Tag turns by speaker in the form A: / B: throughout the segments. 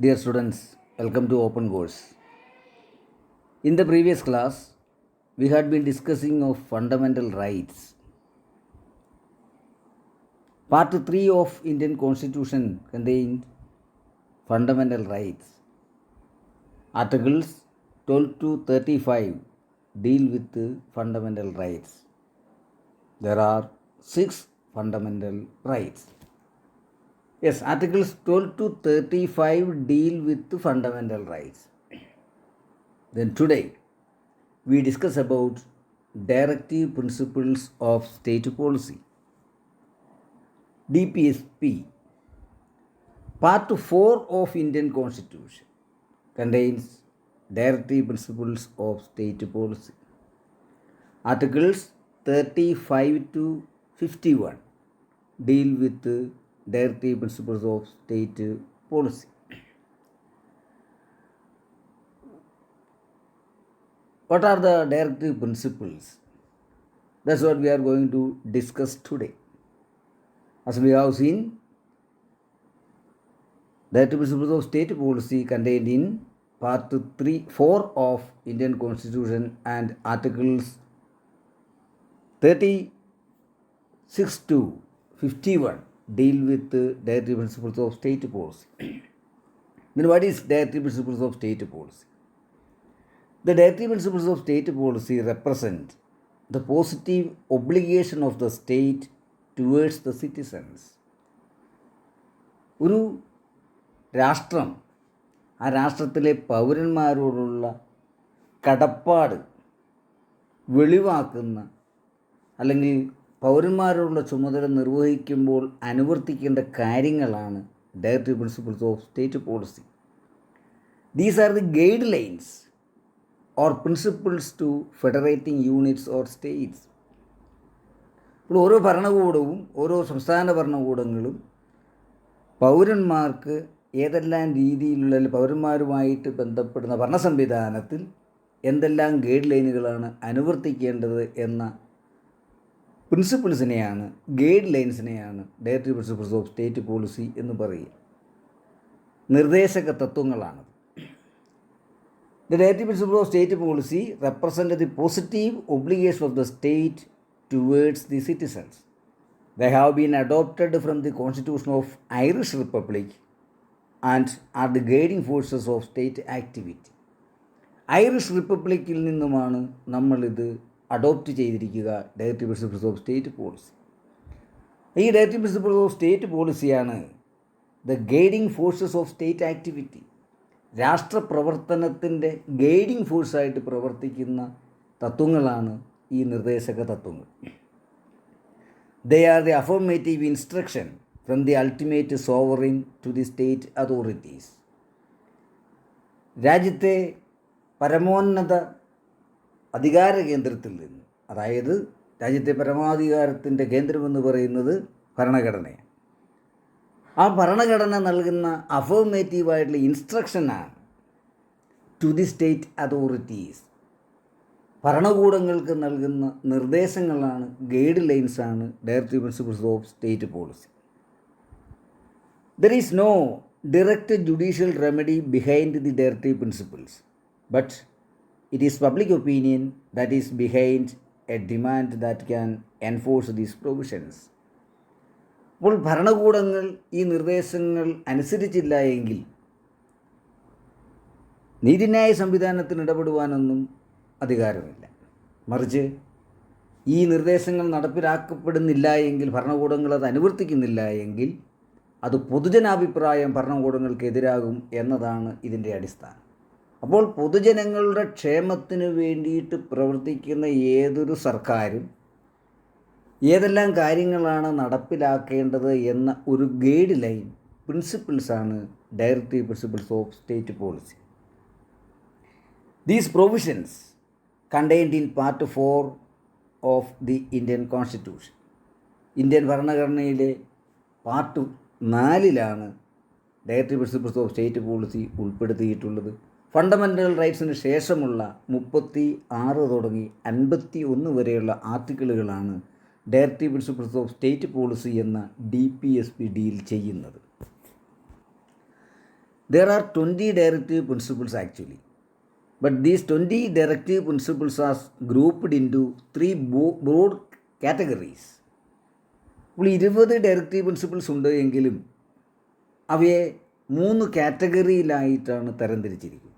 A: Dear students, welcome to Open Course. In the previous class, we had been discussing of fundamental rights. Part 3 of Indian Constitution contained fundamental rights. Articles 12 to 35 deal with the fundamental rights. There are 6 fundamental rights. Yes, Articles 12 to 35 deal with the fundamental rights. Then today, we discuss about directive principles of state policy. DPSP. Part 4 of Indian Constitution contains directive principles of state policy. Articles 35 to 51 deal with the directive principles of state policy. What are the directive principles? That's what we are going to discuss today. As we have seen, directive principles of state policy contained in Part 4 of Indian Constitution and Articles 36 to 51 deal with the directive principles of state policy. Then what is directive principles of state policy? The directive principles of state policy represent the positive obligation of the state towards the citizens. ഒരു രാഷ്ട്രം ആ രാഷ്ട്രത്തിലെ പൗരന്മാരോടുള്ള കടപ്പാട് വെളിവാക്കുന്ന അല്ലെങ്കിൽ പൗരന്മാരോടുള്ള ചുമതല നിർവഹിക്കുമ്പോൾ അനുവർത്തിക്കേണ്ട കാര്യങ്ങളാണ് directive principles of state policy. These are the guidelines or principles to federating units or states. ഇപ്പോൾ ഓരോ ഭരണകൂടവും ഓരോ സംസ്ഥാന ഭരണകൂടങ്ങളും പൗരന്മാർക്ക് ഏതെല്ലാം രീതിയിലുള്ള പൗരന്മാരുമായിട്ട് ബന്ധപ്പെടുന്ന ഭരണ സംവിധാനത്തിൽ എന്തെല്ലാം ഗൈഡ് ലൈനുകളാണ് അനുവർത്തിക്കേണ്ടത് എന്ന പ്രിൻസിപ്പിൾസിനെയാണ് ഗൈഡ് ലൈൻസിനെയാണ് directive principles of state policy എന്ന് പറയുക. നിർദ്ദേശക തത്വങ്ങളാണ്. The directive principles of state policy represent the positive obligation of the state towards the citizens. They have been adopted from the Constitution of Irish Republic and are the guiding forces of state activity. Irish റിപ്പബ്ലിക്കിൽ നിന്നുമാണ് നമ്മളിത് adopt ചെയ്തിരിക്കുക directive principles of state policy. ഈ directive principles of state പോളിസിയാണ് the guiding forces of state activity. രാഷ്ട്രപ്രവർത്തനത്തിൻ്റെ guiding ഫോഴ്സായിട്ട് പ്രവർത്തിക്കുന്ന തത്വങ്ങളാണ് ഈ നിർദ്ദേശക തത്വങ്ങൾ. They are the affirmative instruction from the ultimate sovereign to the state authorities. രാജ്യത്തെ പരമോന്നത അധികാര കേന്ദ്രത്തിൽ നിന്ന്, അതായത് രാജ്യത്തെ പരമാധികാരത്തിൻ്റെ കേന്ദ്രമെന്ന് പറയുന്നത് ഭരണഘടനയാണ്. ആ ഭരണഘടന നൽകുന്ന അഫർമേറ്റീവായിട്ടുള്ള ഇൻസ്ട്രക്ഷനാണ് ടു ദി സ്റ്റേറ്റ് അതോറിറ്റീസ്. ഭരണകൂടങ്ങൾക്ക് നൽകുന്ന നിർദ്ദേശങ്ങളാണ്, ഗൈഡ് ലൈൻസാണ് directive principles of state policy. There is no direct judicial remedy behind the directive principles, but it is public opinion that is behind a demand that can enforce these provisions. അപ്പോൾ ഭരണകൂടങ്ങൾ ഈ നിർദ്ദേശങ്ങൾ അനുസരിച്ചില്ല എങ്കിൽ നീതിന്യായ സംവിധാനത്തിന് ഇടപെടുവാനൊന്നും അധികാരമില്ല. മറിച്ച് ഈ നിർദ്ദേശങ്ങൾ നടപ്പിലാക്കപ്പെടുന്നില്ല എങ്കിൽ, ഭരണകൂടങ്ങൾ അത് അനുവർത്തിക്കുന്നില്ല എങ്കിൽ അത് പൊതുജനാഭിപ്രായം ഭരണകൂടങ്ങൾക്കെതിരാകും എന്നതാണ് ഇതിൻ്റെ അടിസ്ഥാനം. അപ്പോൾ പൊതുജനങ്ങളുടെ ക്ഷേമത്തിന് വേണ്ടിയിട്ട് പ്രവർത്തിക്കുന്ന ഏതൊരു സർക്കാരും ഏതെല്ലാം കാര്യങ്ങളാണ് നടപ്പിലാക്കേണ്ടത് എന്ന ഒരു ഗൈഡ് ലൈൻ, പ്രിൻസിപ്പിൾസാണ് directive principles of state policy. These provisions contained in part 4 of the Indian constitution. Indian ഭരണഘടനയിലെ പാർട്ട് 4ലാണ് directive principles of state policy ഉൾപ്പെടുത്തിയിട്ടുള്ളത്. ഫണ്ടമെൻ്റൽ റൈറ്റ്സിന് ശേഷമുള്ള 36 തുടങ്ങി 51 വരെയുള്ള ആർട്ടിക്കിളുകളാണ് directive principles of state policy എന്ന DPSP ഡീൽ ചെയ്യുന്നത്. There are 20 directive principles actually, but these 20 directive principles are grouped into three broad categories. അപ്പോൾ 20 ഡയറക്റ്റീവ് പ്രിൻസിപ്പിൾസ് ഉണ്ട് എങ്കിലും അവയെ 3 കാറ്റഗറിയിലായിട്ടാണ് തരംതിരിച്ചിരിക്കുക.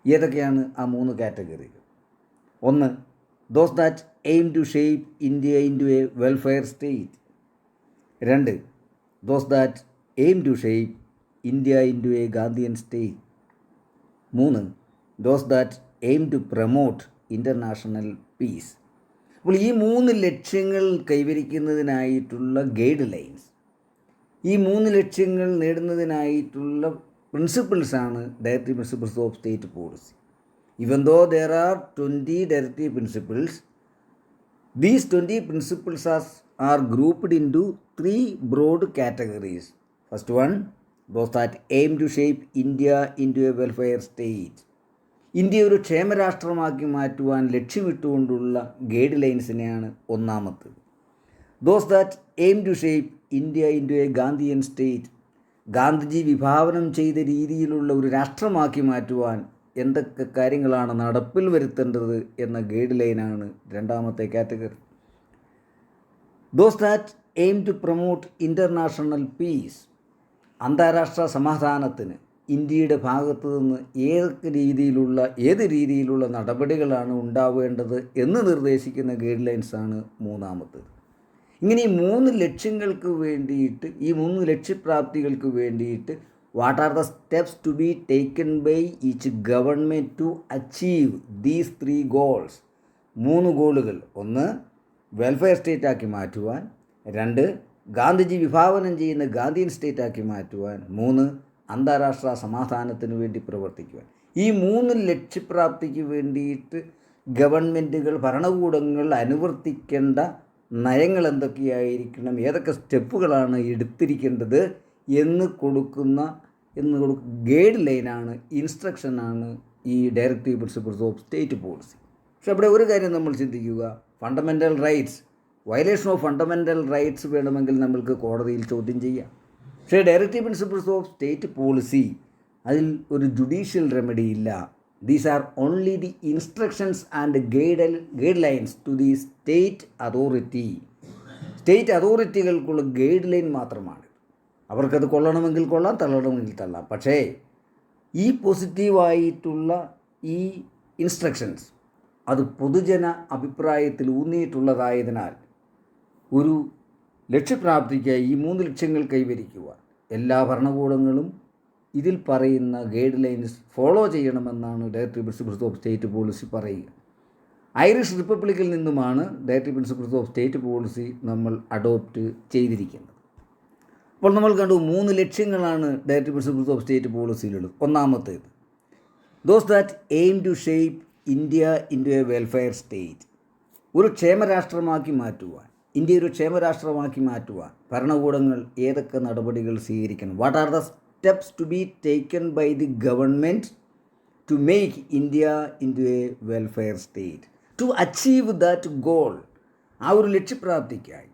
A: ഏതൊക്കെയാണ് ആ 3 കാറ്റഗറികൾ? ഒന്ന്, those that aim to shape India into a welfare state. 2, those that aim to shape India into a Gandhian state. 3, those that aim to promote international peace. അപ്പോൾ ഈ 3 ലക്ഷ്യങ്ങൾ കൈവരിക്കുന്നതിനായിട്ടുള്ള ഗൈഡ് ലൈൻസ്, ഈ 3 ലക്ഷ്യങ്ങൾ നേടുന്നതിനായിട്ടുള്ള പ്രിൻസിപ്പിൾസാണ് directive principles of state policy. Even though there are 20 directive principles, these 20 principles are grouped into 3 broad categories. First one, those that aim to shape India into a welfare state. India ഒരു ക്ഷേമരാഷ്ട്രമാക്കി മാറ്റുവാൻ ലക്ഷ്യമിട്ടുകൊണ്ടുള്ള guide ലൈൻസിനെയാണ് ഒന്നാമത്തത്. Those that aim to shape India into a Gandhian state. Gandhiji വിഭാവനം ചെയ്ത രീതിയിലുള്ള ഒരു രാഷ്ട്രമാക്കി മാറ്റുവാൻ എന്തൊക്കെ കാര്യങ്ങളാണ് നടപ്പിൽ വരുത്തേണ്ടത് എന്ന ഗൈഡ് ലൈനാണ് രണ്ടാമത്തെ category. Those that aim to promote international peace. അന്താരാഷ്ട്ര സമാധാനത്തിന് ഇന്ത്യയുടെ ഭാഗത്തു നിന്ന് ഏത് രീതിയിലുള്ള നടപടികളാണ് ഉണ്ടാവേണ്ടത് എന്ന് നിർദ്ദേശിക്കുന്ന ഗൈഡ് ലൈൻസാണ് മൂന്നാമത്തത്. ഇങ്ങനെ ഈ 3 ലക്ഷ്യങ്ങൾക്ക് വേണ്ടിയിട്ട്, ഈ 3 ലക്ഷ്യപ്രാപ്തികൾക്ക് വേണ്ടിയിട്ട് what are the steps to be taken by each government to achieve these 3 ഗോൾസ്. 3 ഗോളുകൾ: 1, വെൽഫെയർ സ്റ്റേറ്റാക്കി മാറ്റുവാൻ; 2, ഗാന്ധിജി വിഭാവനം ചെയ്യുന്ന ഗാന്ധിയൻ സ്റ്റേറ്റാക്കി മാറ്റുവാൻ; 3, അന്താരാഷ്ട്ര സമാധാനത്തിന് വേണ്ടി പ്രവർത്തിക്കുവാൻ. ഈ 3 ലക്ഷ്യപ്രാപ്തിക്ക് വേണ്ടിയിട്ട് ഗവൺമെൻറ്റുകൾ, ഭരണകൂടങ്ങൾ അനുവർത്തിക്കേണ്ട നയങ്ങൾ എന്തൊക്കെയായിരിക്കണം, ഏതൊക്കെ സ്റ്റെപ്പുകളാണ് എടുത്തിരിക്കേണ്ടത് എന്ന് കൊടുക്കുന്ന ഗൈഡ് ലൈനാണ്, ഇൻസ്ട്രക്ഷനാണ് ഈ directive principles of state policy. പക്ഷെ അവിടെ ഒരു കാര്യം നമ്മൾ ചിന്തിക്കുക, fundamental rights, violation of fundamental rights വേണമെങ്കിൽ നമ്മൾക്ക് കോടതിയിൽ ചോദ്യം ചെയ്യാം. പക്ഷേ directive principles of state policy, അതിൽ ഒരു ജുഡീഷ്യൽ റെമഡി ഇല്ല. These are only the instructions and guidelines to the state authority. State അതോറിറ്റികൾക്കുള്ള ഗൈഡ് ലൈൻ മാത്രമാണ്. അവർക്കത് കൊള്ളണമെങ്കിൽ കൊള്ളാം, തള്ളണമെങ്കിൽ തള്ളാം. പക്ഷേ ഈ പോസിറ്റീവായിട്ടുള്ള ഈ ഇൻസ്ട്രക്ഷൻസ് അത് പൊതുജന അഭിപ്രായത്തിൽ ഊന്നിയിട്ടുള്ളതായതിനാൽ ഒരു ലക്ഷ്യപ്രാപ്തിക്കായി ഈ 3 ലക്ഷ്യങ്ങൾ കൈവരിക്കുവാൻ എല്ലാ ഭരണകൂടങ്ങളും ഇതിൽ പറയുന്ന ഗൈഡ് ലൈൻസ് ഫോളോ ചെയ്യണമെന്നാണ് directive principles of state policy പറയുക. ഐറിഷ് റിപ്പബ്ലിക്കിൽ നിന്നുമാണ് directive principles of state policy നമ്മൾ അഡോപ്റ്റ് ചെയ്തിരിക്കുന്നത്. അപ്പോൾ നമ്മൾ കണ്ടു 3 ലക്ഷ്യങ്ങളാണ് ഡയറക്റ്റീവ് പ്രിൻസിപ്പിൾസ് ഓഫ് സ്റ്റേറ്റ് പോളിസിയിലുള്ളത്. ഒന്നാമത്തേത്, those that aim to shape India into a welfare state. ഒരു ക്ഷേമരാഷ്ട്രമാക്കി മാറ്റുവാൻ, ഇന്ത്യ ഒരു ക്ഷേമരാഷ്ട്രമാക്കി മാറ്റുവാൻ ഭരണകൂടങ്ങൾ ഏതൊക്കെ നടപടികൾ സ്വീകരിക്കണം? What are the steps to be taken by the government to make India into a welfare state, to achieve that goal. ആ ഒരു ലക്ഷ്യപ്രാപ്തിക്കായി,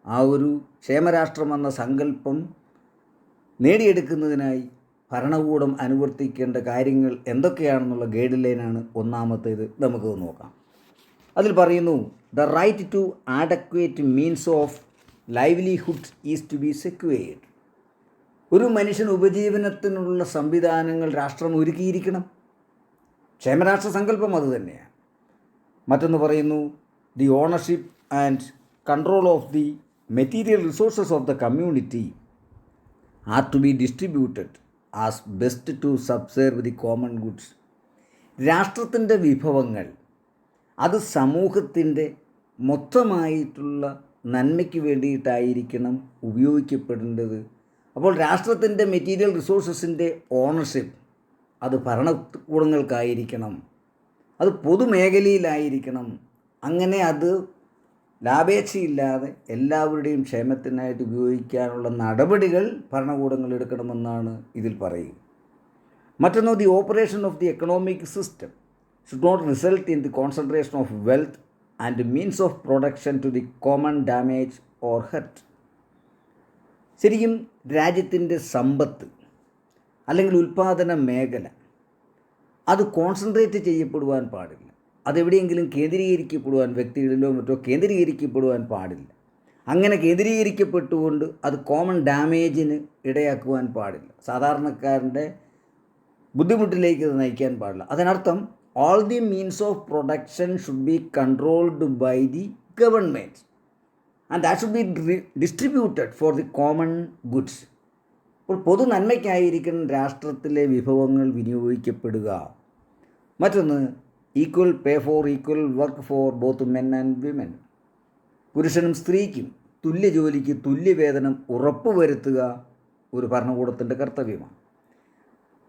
A: ആ ഒരു ക്ഷേമരാഷ്ട്രമെന്ന സങ്കല്പം നേടിയെടുക്കുന്നതിനായി ഭരണകൂടം അനുവർത്തിക്കേണ്ട കാര്യങ്ങൾ എന്തൊക്കെയാണെന്നുള്ള ഗൈഡ് ലൈനാണ് ഒന്നാമത്തേത്. നമുക്ക് നോക്കാം. അതിൽ പറയുന്നു, the right to adequate means of livelihood is to be secured. ഒരു മനുഷ്യന് ഉപജീവനത്തിനുള്ള സംവിധാനങ്ങൾ രാഷ്ട്രം ഒരുക്കിയിരിക്കണം. ക്ഷേമരാഷ്ട്ര സങ്കല്പം അതുതന്നെയാണ്. മറ്റൊന്ന് പറയുന്നു, the ownership and control of the material resources of the community are to be distributed as best to subserve the common goods. രാഷ്ട്രത്തിൻ്റെ വിഭവങ്ങൾ അത് സമൂഹത്തിൻ്റെ മൊത്തമായിട്ടുള്ള നന്മയ്ക്ക് വേണ്ടിയിട്ടായിരിക്കണം ഉപയോഗിക്കപ്പെടേണ്ടത്. അപ്പോൾ രാഷ്ട്രത്തിൻ്റെ മെറ്റീരിയൽ റിസോഴ്സസിൻ്റെ ഓണർഷിപ്പ് അത് ഭരണകൂടങ്ങൾക്കായിരിക്കണം, അത് പൊതുമേഖലയിലായിരിക്കണം. അങ്ങനെ അത് ലാഭേച്ഛയില്ലാതെ എല്ലാവരുടെയും ക്ഷേമത്തിനായിട്ട് ഉപയോഗിക്കാനുള്ള നടപടികൾ ഭരണകൂടങ്ങൾ എടുക്കണമെന്നാണ് ഇതിൽ പറയുക. മറ്റൊന്ന്, the operation of the economic system should not result in the concentration of wealth and means of production to the common damage or hurt. ശരിക്കും രാജ്യത്തിൻ്റെ സമ്പത്ത് അല്ലെങ്കിൽ ഉൽപ്പാദന മേഖല അത് കോൺസെൻട്രേറ്റ് ചെയ്യപ്പെടുവാൻ പാടില്ല. അതെവിടെയെങ്കിലും കേന്ദ്രീകരിക്കപ്പെടുവാൻ, വ്യക്തികളിലോ മറ്റോ കേന്ദ്രീകരിക്കപ്പെടുവാൻ പാടില്ല. അങ്ങനെ കേന്ദ്രീകരിക്കപ്പെട്ടുകൊണ്ട് അത് കോമൺ ഡാമേജിന് ഇടയാക്കുവാൻ പാടില്ല. സാധാരണക്കാരൻ്റെ ബുദ്ധിമുട്ടിലേക്ക് ഇത് നയിക്കാൻ പാടില്ല. അതിനർത്ഥം all the means of production should be controlled by the government and that should be distributed for the common goods. അപ്പോൾ പൊതു നന്മയ്ക്കായിരിക്കണം രാഷ്ട്രത്തിലെ വിഭവങ്ങൾ വിനിയോഗിക്കപ്പെടുക. മറ്റൊന്ന്, equal pay for equal work for both men and women. പുരുഷനും സ്ത്രീക്കും തുല്യ ജോലിക്ക് തുല്യവേതനം ഉറപ്പുവരുത്തുക ഒരു ഭരണകൂടത്തിൻ്റെ കർത്തവ്യമാണ്.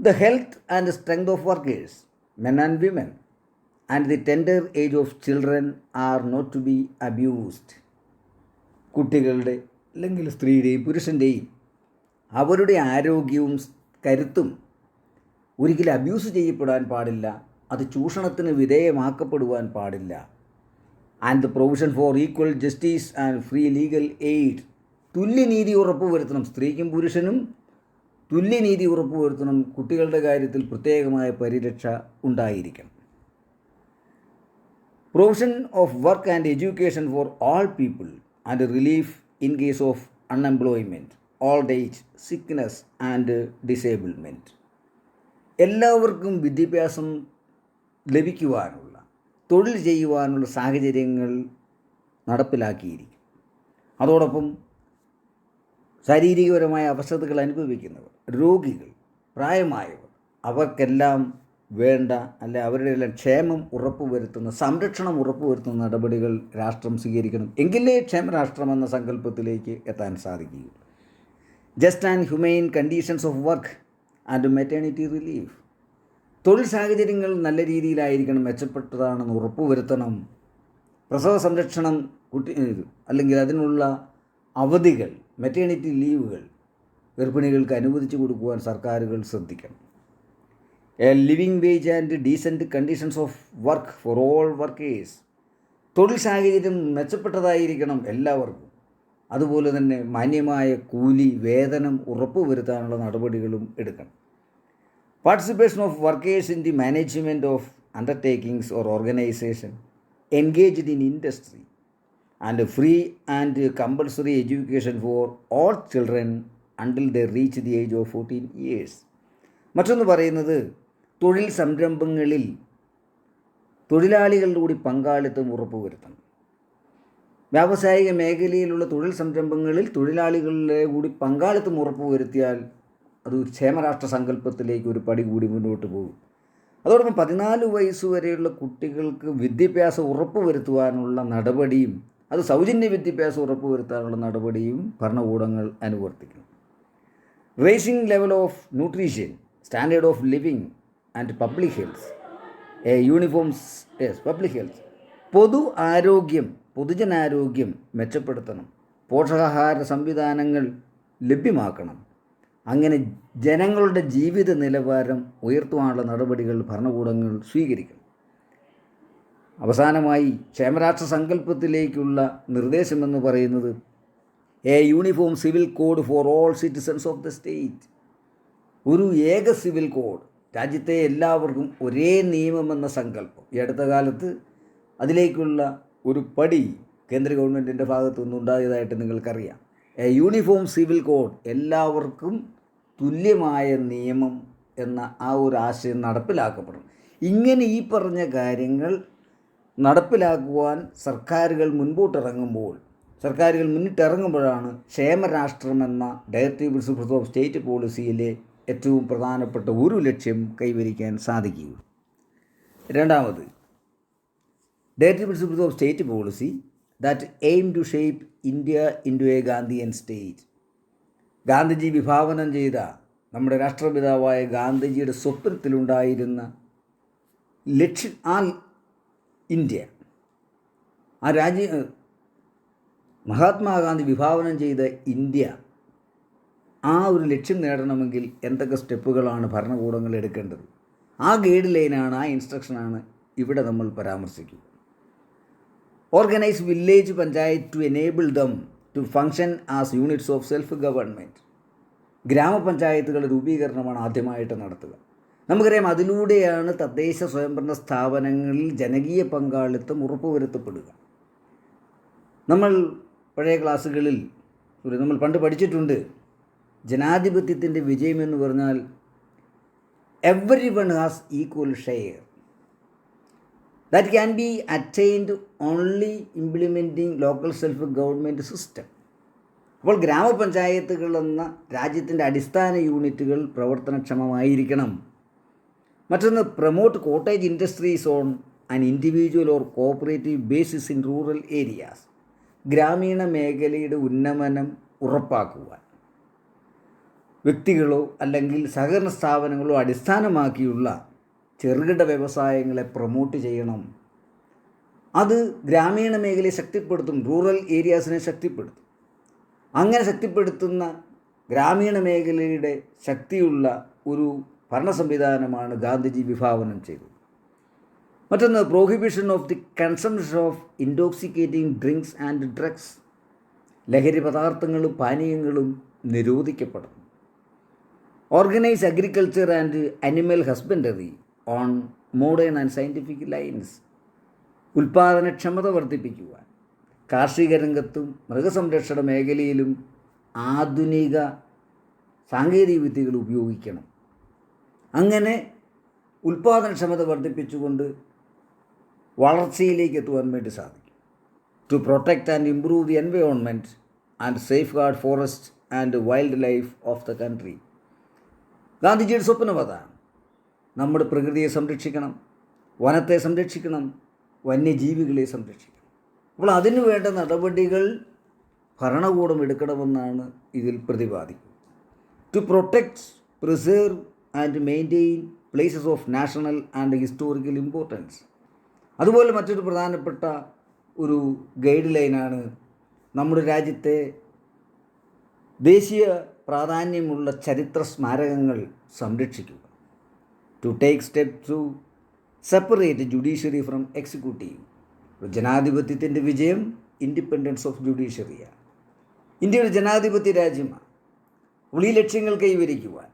A: The health and strength of workers, men and women, and the tender age of children are not to be abused. കുട്ടികളുടെ അല്ലെങ്കിൽ സ്ത്രീയുടെയും പുരുഷൻ്റെയും അവരുടെ ആരോഗ്യവും കരുത്തും ഒരിക്കലും അബ്യൂസ് ചെയ്യപ്പെടാൻ പാടില്ല. അത് ചൂഷണത്തിന് വിധേയമാക്കപ്പെടുവാൻ പാടില്ല. And the provision for equal justice and free legal aid. തുല്യനീതി ഉറപ്പുവരുത്തണം. സ്ത്രീക്കും പുരുഷനും തുല്യനീതി ഉറപ്പുവരുത്തണം. കുട്ടികളുടെ കാര്യത്തിൽ പ്രത്യേകമായ പരിരക്ഷ ഉണ്ടായിരിക്കണം. Provision of work and education for all people and relief in case of unemployment, old age, sickness and disablement. എല്ലാവർക്കും വിദ്യാഭ്യാസം ലഭിക്കുവാനുള്ള, തൊഴിൽ ചെയ്യുവാനുള്ള സാഹചര്യങ്ങൾ നടപ്പിലാക്കിയിരിക്കും. അതോടൊപ്പം ശാരീരികപരമായ അവശതകൾ അനുഭവിക്കുന്നവർ, രോഗികൾ, പ്രായമായവർ, അവർക്കെല്ലാം വേണ്ട അവരുടെ എല്ലാം ക്ഷേമം ഉറപ്പുവരുത്തുന്ന, സംരക്ഷണം ഉറപ്പുവരുത്തുന്ന നടപടികൾ രാഷ്ട്രം സ്വീകരിക്കണം. എങ്കിലേ ക്ഷേമരാഷ്ട്രം എന്ന സങ്കല്പത്തിലേക്ക് എത്താൻ സാധിക്കുകയുള്ളൂ. Just and humane conditions of work and maternity relief. തൊഴിൽ സാഹചര്യങ്ങൾ നല്ല രീതിയിലായിരിക്കണം, മെച്ചപ്പെട്ടതാണെന്ന് ഉറപ്പുവരുത്തണം. പ്രസവ സംരക്ഷണം അല്ലെങ്കിൽ അതിനുള്ള അവധികൾ, മെറ്റേണിറ്റി ലീവുകൾ ഗർഭിണികൾക്ക് അനുവദിച്ചു കൊടുക്കുവാൻ സർക്കാരുകൾ ശ്രദ്ധിക്കണം. A living wage and decent conditions of work for all workers. തൊഴിൽ സാഹചര്യം മെച്ചപ്പെട്ടതായിരിക്കണം എല്ലാവർക്കും. അതുപോലെ തന്നെ മാന്യമായ കൂലി, വേതനം ഉറപ്പുവരുത്താനുള്ള നടപടികളും എടുക്കണം. Participation of workers in the management of undertakings or organisation engaged in industry and free and compulsory education for all children until they reach the age of 14 years. മറ്റൊന്ന് പറയുന്നത്, തൊഴിൽ സംരംഭങ്ങളിൽ തൊഴിലാളികളുടെ കൂടി പങ്കാളിത്തം ഉറപ്പുവരുത്തണം. വ്യാവസായിക മേഖലയിലുള്ള തൊഴിൽ സംരംഭങ്ങളിൽ തൊഴിലാളികളുടെ കൂടി പങ്കാളിത്തം ഉറപ്പുവരുത്തിയാൽ അത് ക്ഷേമരാഷ്ട്ര സങ്കല്പത്തിലേക്ക് ഒരു പടി കൂടി മുന്നോട്ട് പോകും. അതോടൊപ്പം 14 വയസ്സുവരെയുള്ള കുട്ടികൾക്ക് വിദ്യാഭ്യാസം ഉറപ്പുവരുത്തുവാനുള്ള നടപടിയും, അത് സൗജന്യ വിദ്യാഭ്യാസം ഉറപ്പുവരുത്താനുള്ള നടപടിയും ഭരണകൂടങ്ങൾ അനുവർത്തിക്കണം. Raising level of nutrition, standard of living and public health, public health. പൊതു ആരോഗ്യം, പൊതുജനാരോഗ്യം മെച്ചപ്പെടുത്തണം. പോഷകാഹാര സംവിധാനങ്ങൾ ലഭ്യമാക്കണം. അങ്ങനെ ജനങ്ങളുടെ ജീവിത നിലവാരം ഉയർത്തുവാനുള്ള നടപടികൾ ഭരണകൂടങ്ങൾ സ്വീകരിക്കണം. അവസാനമായി ക്ഷേമരാഷ്ട്ര സങ്കല്പത്തിലേക്കുള്ള നിർദ്ദേശമെന്ന് പറയുന്നത്, A uniform civil code for all citizens of the state. ഒരു ഏക സിവിൽ കോഡ്, രാജ്യത്തെ എല്ലാവർക്കും ഒരേ നിയമമെന്ന സങ്കല്പം. ഈ അടുത്ത കാലത്ത് അതിലേക്കുള്ള ഒരു പടി കേന്ദ്ര ഗവൺമെൻറ്റിൻ്റെ ഭാഗത്തു നിന്നുണ്ടായതായിട്ട് നിങ്ങൾക്കറിയാം. എ യൂണിഫോം സിവിൽ കോഡ്, എല്ലാവർക്കും തുല്യമായ നിയമം എന്ന ആ ഒരു ആശയം നടപ്പിലാക്കപ്പെടണം. ഇങ്ങനെ ഈ പറഞ്ഞ കാര്യങ്ങൾ നടപ്പിലാക്കുവാൻ സർക്കാരുകൾ മുന്നിട്ടിറങ്ങുമ്പോഴാണ് ക്ഷേമരാഷ്ട്രമെന്ന ഡയറക്റ്റീവ് പ്രിൻസിപ്പിൾസ് ഓഫ് സ്റ്റേറ്റ് പോളിസിയിലെ ഏറ്റവും പ്രധാനപ്പെട്ട ഒരു ലക്ഷ്യം കൈവരിക്കാൻ സാധിക്കുകയുള്ളൂ. രണ്ടാമത്, directive principles of state policy that aim to shape India into a Gandhian state. Gandhiji വിഭാവനം ചെയ്ത, നമ്മുടെ രാഷ്ട്രപിതാവായ ഗാന്ധിജിയുടെ സ്വപ്നത്തിലുണ്ടായിരുന്ന ലക്ഷ്യം, ആ ഇന്ത്യ, ആ മഹാത്മാഗാന്ധി വിഭാവനം ചെയ്ത ഇന്ത്യ, ആ ഒരു ലക്ഷ്യം നേടണമെങ്കിൽ എന്തൊക്കെ സ്റ്റെപ്പുകളാണ് ഭരണകൂടങ്ങൾ എടുക്കേണ്ടത്? ആ ഗൈഡ് ലൈനാണ്, ആ ഇൻസ്ട്രക്ഷനാണ് ഇവിടെ നമ്മൾ പരാമർശിക്കുക. Organise village panchayat to enable them to function as units of self government. ഗ്രാമപഞ്ചായത്തുകളുടെ രൂപീകരണമാണ് ആദ്യമായിട്ട് നടത്തുക. നമുക്കറിയാം, അതിലൂടെയാണ് തദ്ദേശ സ്വയംഭരണ സ്ഥാപനങ്ങളിൽ ജനകീയ പങ്കാളിത്തം ഉറപ്പുവരുത്തപ്പെടുക. നമ്മൾ പഴയ ക്ലാസ്സുകളിൽ നമ്മൾ പണ്ട് പഠിച്ചിട്ടുണ്ട്, ജനാധിപത്യത്തിൻ്റെ വിജയമെന്ന് പറഞ്ഞാൽ every one has equal share that can be attained only implementing local self government system. അപ്പോൾ ഗ്രാമപഞ്ചായത്തുകൾ എന്ന രാജ്യത്തിൻ്റെ അടിസ്ഥാന യൂണിറ്റുകൾ പ്രവർത്തനക്ഷമമായിരിക്കണം. മറ്റൊന്ന്, promote cottage industries on an individual or cooperative basis in rural areas. ഗ്രാമീണ മേഖലയുടെ ഉന്നമനം ഉറപ്പാക്കുവാൻ വ്യക്തികളോ അല്ലെങ്കിൽ സഹകരണ സ്ഥാപനങ്ങളോ അടിസ്ഥാനമാക്കിയുള്ള ചെറുകിട വ്യവസായങ്ങളെ പ്രൊമോട്ട് ചെയ്യണം. അത് ഗ്രാമീണ മേഖലയെ ശക്തിപ്പെടുത്തും, റൂറൽ ഏരിയാസിനെ ശക്തിപ്പെടുത്തും. അങ്ങനെ ശക്തിപ്പെടുത്തുന്ന ഗ്രാമീണ മേഖലയുടെ ശക്തിയുള്ള ഒരു ഭരണ സംവിധാനമാണ് ഗാന്ധിജി വിഭാവനം ചെയ്തത്. മറ്റൊന്ന്, prohibition of the consumption of intoxicating drinks and drugs. ലഹരി പദാർത്ഥങ്ങളും പാനീയങ്ങളും നിരോധിക്കപ്പെടുന്നു. Organise agriculture and animal husbandry on modern and scientific lines. ഉൽപ്പാദനക്ഷമത വർദ്ധിപ്പിക്കുവാൻ കാർഷിക രംഗത്തും മൃഗസംരക്ഷണ മേഖലയിലും ആധുനിക സാങ്കേതിക വിദ്യകൾ ഉപയോഗിക്കണം. അങ്ങനെ ഉൽപ്പാദനക്ഷമത വർദ്ധിപ്പിച്ചുകൊണ്ട് വളർച്ചയിലേക്ക് എത്തുവാൻ വേണ്ടി സാധിക്കും. To protect and improve the environment and safeguard forest and wildlife of the country. ഗാന്ധിജിയുടെ സ്വപ്നം അതാണ്. നമ്മുടെ പ്രകൃതിയെ സംരക്ഷിക്കണം, വനത്തെ സംരക്ഷിക്കണം, വന്യജീവികളെ സംരക്ഷിക്കണം. അപ്പോൾ അതിനു വേണ്ട നടപടികൾ ഭരണകൂടം എടുക്കണമെന്നാണ് ഇതിൽ പ്രതിപാദിക്കുന്നത്. To protect, preserve and maintain places of national and historical importance. അതുപോലെ മറ്റൊരു പ്രധാനപ്പെട്ട ഒരു ഗൈഡ് ലൈനാണ് നമ്മുടെ രാജ്യത്തെ ദേശീയ പ്രാധാന്യമുള്ള ചരിത്ര സ്മാരകങ്ങൾ സംരക്ഷിക്കുക. To take step to separate judiciary from executive. ജനാധിപത്യത്തിൻ്റെ വിജയം ഇൻഡിപെൻഡൻസ് ഓഫ് ജുഡീഷ്യറിയാണ്. ഇന്ത്യ ഒരു ജനാധിപത്യ രാജ്യമാണ്. അപ്പോൾ ഈ ലക്ഷ്യങ്ങൾ കൈവരിക്കുവാൻ,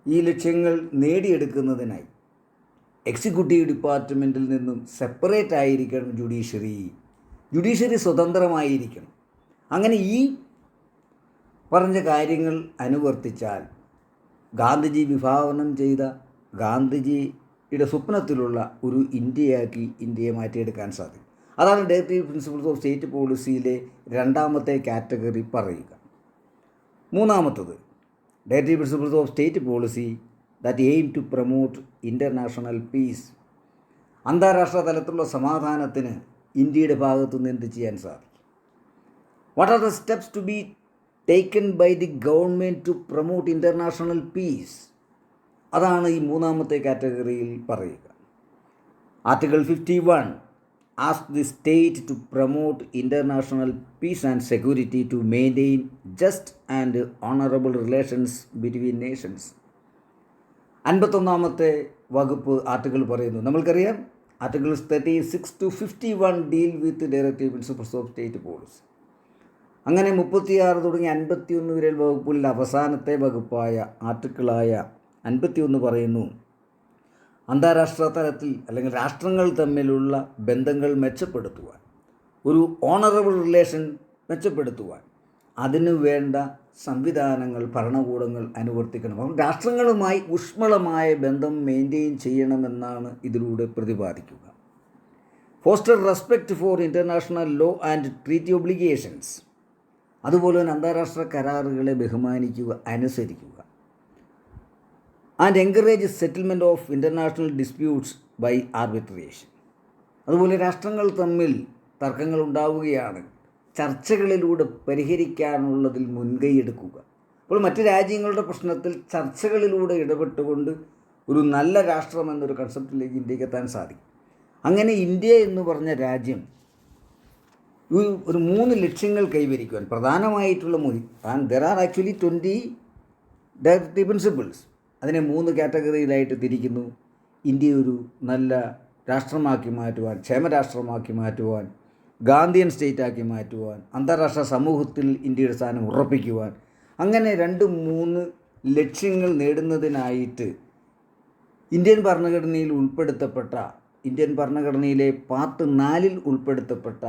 A: ഈ ലക്ഷ്യങ്ങൾ നേടിയെടുക്കുന്നതിനായി എക്സിക്യൂട്ടീവ് ഡിപ്പാർട്ട്മെൻറ്റിൽ നിന്നും സെപ്പറേറ്റ് ആയിരിക്കണം ജുഡീഷ്യറി സ്വതന്ത്രമായിരിക്കണം. അങ്ങനെ ഈ പറഞ്ഞ കാര്യങ്ങൾ അനുവർത്തിച്ചാൽ ഗാന്ധിജി വിഭാവനം ചെയ്ത ഗാന്ധിജിയുടെ സ്വപ്നത്തിലുള്ള ഒരു ഇന്ത്യയാക്കി ഇന്ത്യയെ മാറ്റിയെടുക്കാൻ സാധിക്കും. അതാണ് ഡയറക്റ്റീവ് പ്രിൻസിപ്പിൾസ് ഓഫ് സ്റ്റേറ്റ് പോളിസിയിലെ രണ്ടാമത്തെ കാറ്റഗറി പറയുക. മൂന്നാമത്തത്, directive principles of state policy that aim to promote international peace. അന്താരാഷ്ട്ര തലത്തിലുള്ള സമാധാനത്തിന് ഇന്ത്യയുടെ ഭാഗത്തുനിന്ന് എന്ത് ചെയ്യാൻ സാധിക്കും? What are the steps to be taken by the government to promote international peace? അതാണ് ഈ മൂന്നാമത്തെ കാറ്റഗറിയിൽ പറയുക. Article 51 asks the state to promote international peace and security to maintain just and honorable relations between nations. 51-ാമത്തെ വകുപ്പ് article പറയുന്നു, നമ്മൾക്കറിയാം, articles 36 to 51 deal with directive principles of state policy. അങ്ങനെ 36 തുടങ്ങി 51 വരെ വകുപ്പുകളിൽ അവസാനത്തെ വകുപ്പായ ആർട്ടിക്കിളായ 51 പറയുന്നു, അന്താരാഷ്ട്ര തലത്തിൽ അല്ലെങ്കിൽ രാഷ്ട്രങ്ങൾ തമ്മിലുള്ള ബന്ധങ്ങൾ മെച്ചപ്പെടുത്തുവാൻ, ഒരു ഓണറബിൾ റിലേഷൻ മെച്ചപ്പെടുത്തുവാൻ അതിനു വേണ്ട സംവിധാനങ്ങൾ ഭരണകൂടങ്ങൾ അനുവർത്തിക്കണം. അപ്പം രാഷ്ട്രങ്ങളുമായി ഊഷ്മളമായ ബന്ധം മെയിൻറ്റെയിൻ ചെയ്യണമെന്നാണ് ഇതിലൂടെ പ്രതിപാദിക്കുക. Foster respect for international law and treaty obligations. അതുപോലെ തന്നെ അന്താരാഷ്ട്ര കരാറുകളെ ബഹുമാനിക്കുക, അനുസരിക്കുക. And encourage settlement of international disputes by arbitration. അതുപോലെ രാഷ്ട്രങ്ങൾ തമ്മിൽ തർക്കങ്ങൾ ഉണ്ടാവുകയാണ്, ചർച്ചകളിലൂടെ പരിഹരിക്കാനുള്ളതിൽ മുൻകൈ എടുക്കുക. അപ്പോൾ മറ്റ് രാജ്യങ്ങളുടെ പ്രശ്നത്തിൽ ചർച്ചകളിലൂടെ ഇടപെട്ടുകൊണ്ട് ഒരു നല്ല രാഷ്ട്രം എന്നൊരു കൺസെപ്റ്റിലേക്ക് ഇന്ത്യക്ക് എത്താൻ സാധിക്കും. അങ്ങനെ ഇന്ത്യ എന്ന് പറഞ്ഞ രാജ്യം ഒരു 3 ലക്ഷ്യങ്ങൾ കൈവരിക്കുവാൻ പ്രധാനമായിട്ടുള്ള and there are actually 20 directive principles. അതിനെ 3 കാറ്റഗറിയിലായിട്ട് തിരിക്കുന്നു. ഇന്ത്യ ഒരു നല്ല രാഷ്ട്രമാക്കി മാറ്റുവാൻ, ക്ഷേമരാഷ്ട്രമാക്കി മാറ്റുവാൻ, ഗാന്ധിയൻ സ്റ്റേറ്റാക്കി മാറ്റുവാൻ, അന്താരാഷ്ട്ര സമൂഹത്തിൽ ഇന്ത്യയുടെ സ്ഥാനം ഉറപ്പിക്കുവാൻ, അങ്ങനെ 2-3 ലക്ഷ്യങ്ങൾ നേടുന്നതിനായിട്ട് ഇന്ത്യൻ ഭരണഘടനയിലെ പാർട്ട് 4 ഉൾപ്പെടുത്തപ്പെട്ട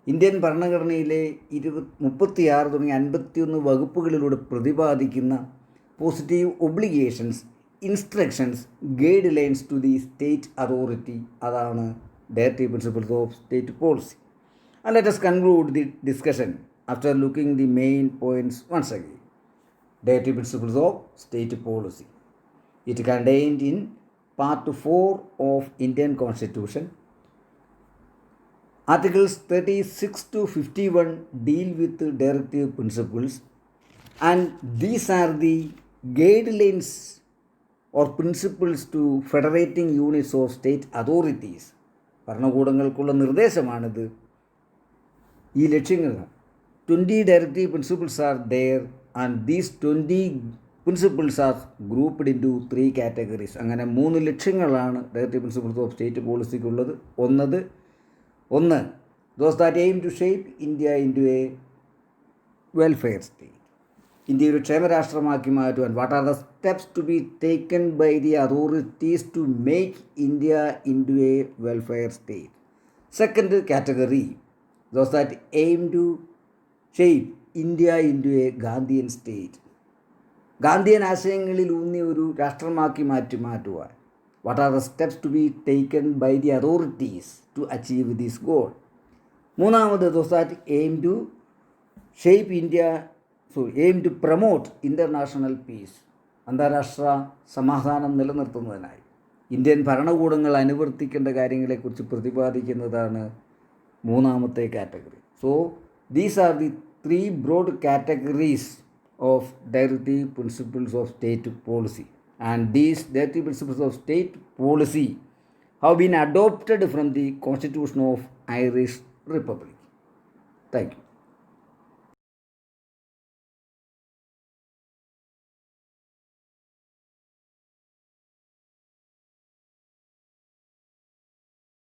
A: ഇന്ത്യൻ ഭരണഘടനയിലെ 36 തുടങ്ങി 51 വകുപ്പുകളിലൂടെ പ്രതിപാദിക്കുന്ന positive obligations, instructions, guidelines to the state authority, അതാണ് directive principles of state policy. And let us conclude the discussion after looking the main points once again. Directive Principles of State Policy. It contained in Part 4 of Indian Constitution. Articles 36 to 51 deal with the directive principles, and these are the guidelines or principles to federating units of state authorities. ഭരണകൂടങ്ങൾക്കുള്ള നിർദ്ദേശമാണിത്. ഈ ലക്ഷ്യങ്ങൾ 20 directive principles are there, and these 20 principles are grouped into 3 categories. അങ്ങനെ 3 ലക്ഷ്യങ്ങളാണ് directive principles of state പോളിസിക്കുള്ളത്. ഒന്ന് those that aim to shape India into a welfare state. India ഒരു ക്ഷേമരാഷ്ട്രമാക്കി മാറ്റുവാൻ what are the steps to be taken by the authorities to make India into a welfare state. Second category those that aim to shape India into a Gandhian state. Gandhian ആശയങ്ങളിൽ ഊന്നിയ ഒരു രാഷ്ട്രമാക്കി മാറ്റുവാൻ what are the steps to be taken by the authorities to achieve this goal. മൂന്നാമത് those that aim to shape India, aim to promote international peace. അന്താരാഷ്ട്ര സമാധാനം നിലനിർത്തുന്നതിനായി Indian ഭരണകൂടങ്ങൾ അനുവർത്തിക്കേണ്ട കാര്യങ്ങളെക്കുറിച്ച് പ്രതിപാദിക്കുന്നതാണ് മൂന്നാമത്തെ category. So these are the 3 broad categories of directive principles of state policy, and these directive principles of state policy have been adopted from the Constitution of Irish Republic. Thank you.